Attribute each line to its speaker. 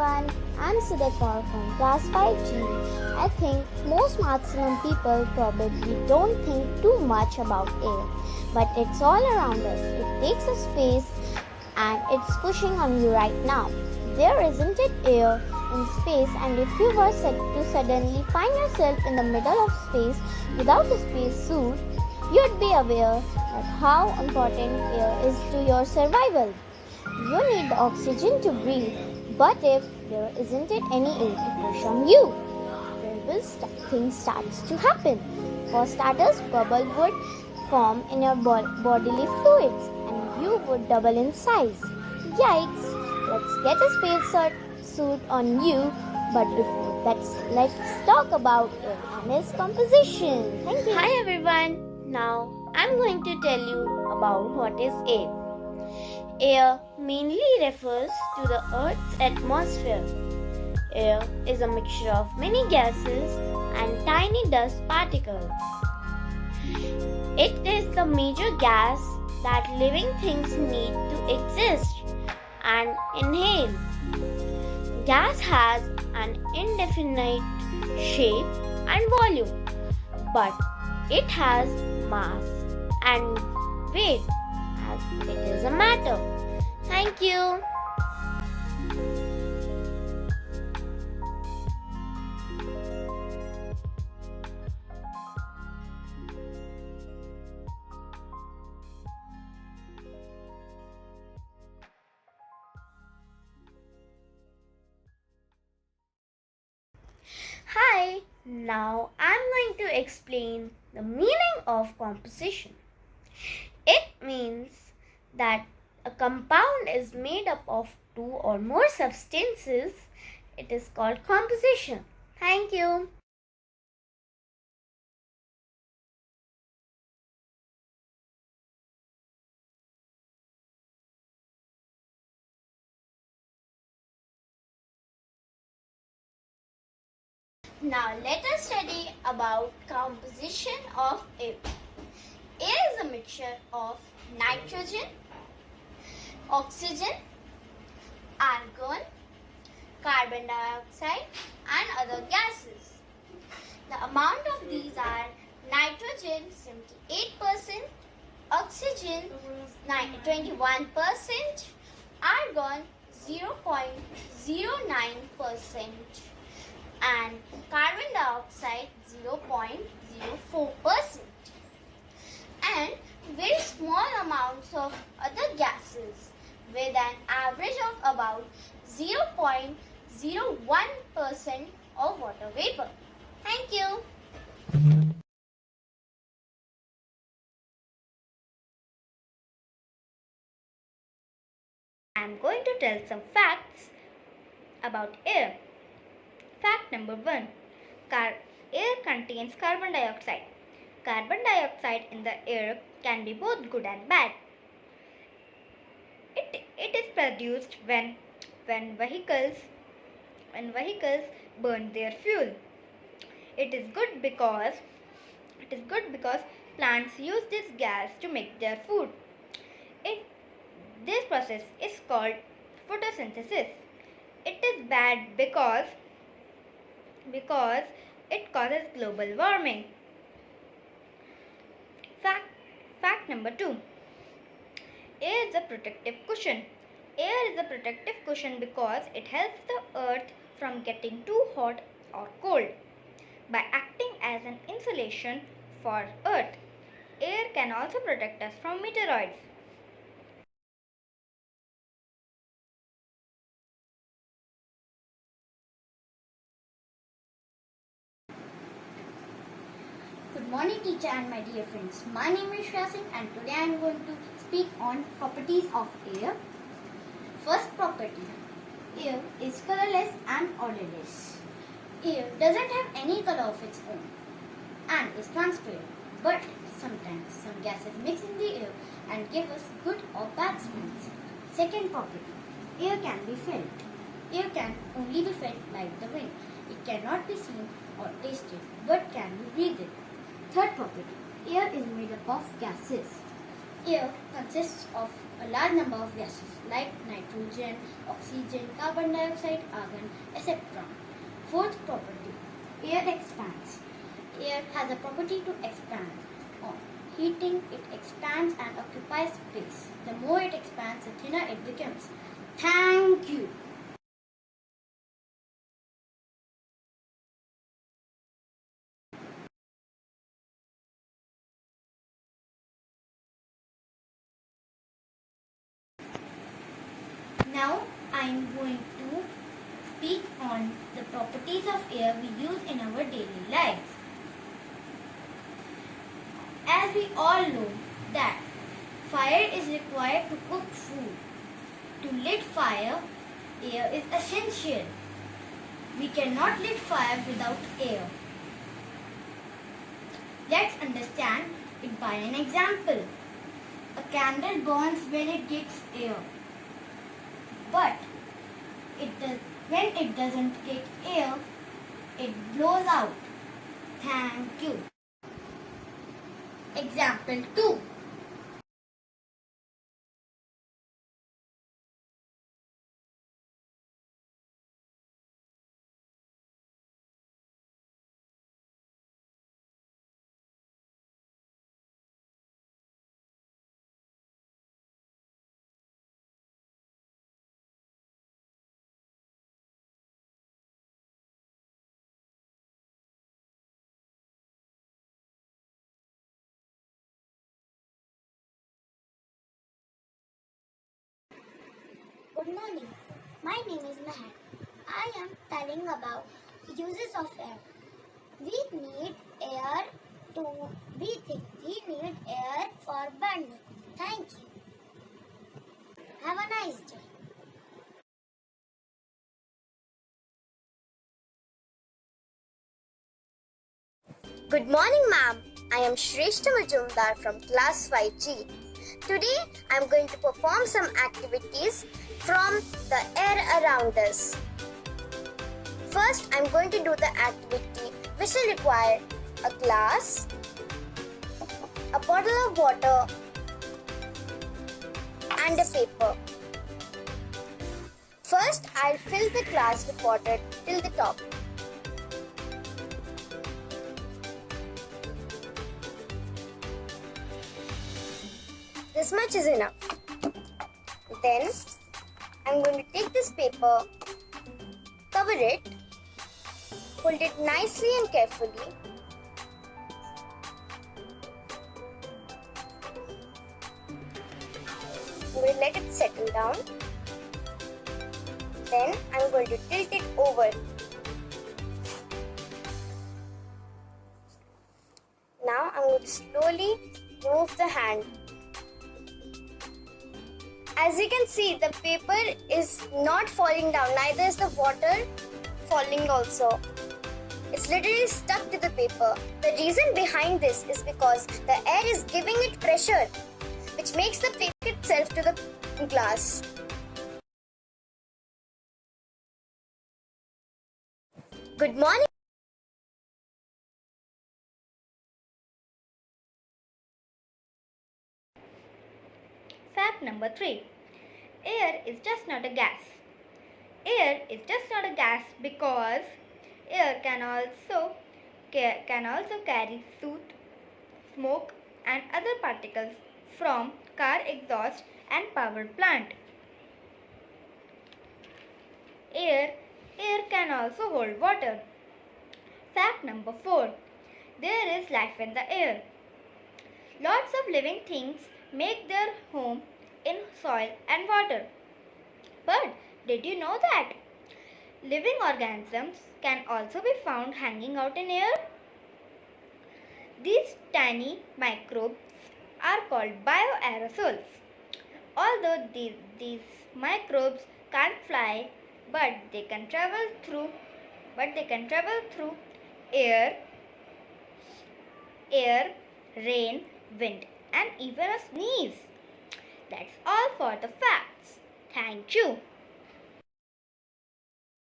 Speaker 1: everyone, I'm Sudhir Kaur from Class 5G. I think most maximum people probably don't think too much about air, but it's all around us. It takes a space and it's pushing on you right now. There isn't it air in space, and if you were set to suddenly find yourself in the middle of space without a space suit, you'd be aware that how important air is to your survival. You need the oxygen to breathe, but if there isn't it any air to push on you, things starts to happen. For starters, bubble would form in your bodily fluids, and you would double in size. Yikes! Let's get a suit on you, but before that, let's talk about air and its composition. Thank you. Hi everyone. Now I'm going to tell you about what is air. Air mainly refers to the Earth's atmosphere. Air is a mixture of many gases and tiny dust particles. It is the major gas that living things need to exist and inhale. Gas has an indefinite shape and volume, but it has mass and weight as it is a matter. Thank you. Hi, now I'm going to explain the meaning of composition. It means that a compound is made up of two or more substances. It is called composition. Thank you. Now let us study about composition of air. Air is a mixture of nitrogen, oxygen, argon, carbon dioxide and other gases. The amount of these are nitrogen 78%, oxygen 21%, argon 0.09% and carbon dioxide 0.04%, and very small amounts of other gases with an average of about 0.01% of water vapor. Thank you. I am going to tell some facts about air. Fact number 1. Air contains carbon dioxide. Carbon dioxide in the air can be both good and bad. It is produced when vehicles burn their fuel. It is good because plants use this gas to make their food. This process is called photosynthesis. It is bad because it causes global warming. Fact number 2. Air is a protective cushion. Air is a protective cushion because it helps the earth from getting too hot or cold. By acting as an insulation for earth, air can also protect us from meteoroids. Good morning teacher and my dear friends. My name is Shreya Singh and today I am going to speak on properties of air. First property. Air is colorless and odorless. Air doesn't have any color of its own and is transparent, but sometimes some gases mix in the air and give us good or bad smells. Second property. Air can be felt. Air can only be felt like the wind. It cannot be seen or tasted but can be breathed. Third property. Air is made up of gases.
Speaker 2: Air consists of a large number of gases like nitrogen, oxygen, carbon dioxide, argon, etc. Fourth property, air expands. Air has a property to expand. On heating, it expands and occupies space. The more it expands, the thinner it becomes. Thank you. Now I am going to speak on the properties of air we use in our daily lives. As we all know that fire is required to cook food. To lit fire, air is essential. We cannot lit fire without air. Let's understand it by an example. A candle burns when it gets air. But when it doesn't get air, it blows out. Thank you. Example 2.
Speaker 1: Good morning. My name is Meher. I am telling about uses of air. We need air to breathe. We need air for burning. Thank you. Have a nice day. Good morning, ma'am. I am Shrestha Majumdar from class 5G. Today, I am going to perform some activities from the air around us. First, I am going to do the activity which will require a glass, a bottle of water, and a paper. First, I'll fill the glass with water till the top. This much is enough. Then I'm going to take this paper, cover it, hold it nicely and carefully. I'm going to let it settle down. Then I'm going to tilt it over. Now I'm going to slowly move the hand. As you can see, the paper is not falling down, neither is the water falling also. It's literally stuck to the paper. The reason behind this is because the air is giving it pressure, which makes the paper itself to the glass. Good morning.
Speaker 2: Fact number 3. Air is just not a gas. Air is just not a gas because air can also carry soot, smoke and other particles from car exhaust and power plant. Air can also hold water. Fact number 4. There is life in the air. Lots of living things make their home in soil and water. But did you know that living organisms can also be found hanging out in air? These tiny microbes are called bioaerosols. Although these microbes can't fly, but they can travel through air, rain, wind, and even a sneeze. That's all for the facts. Thank you.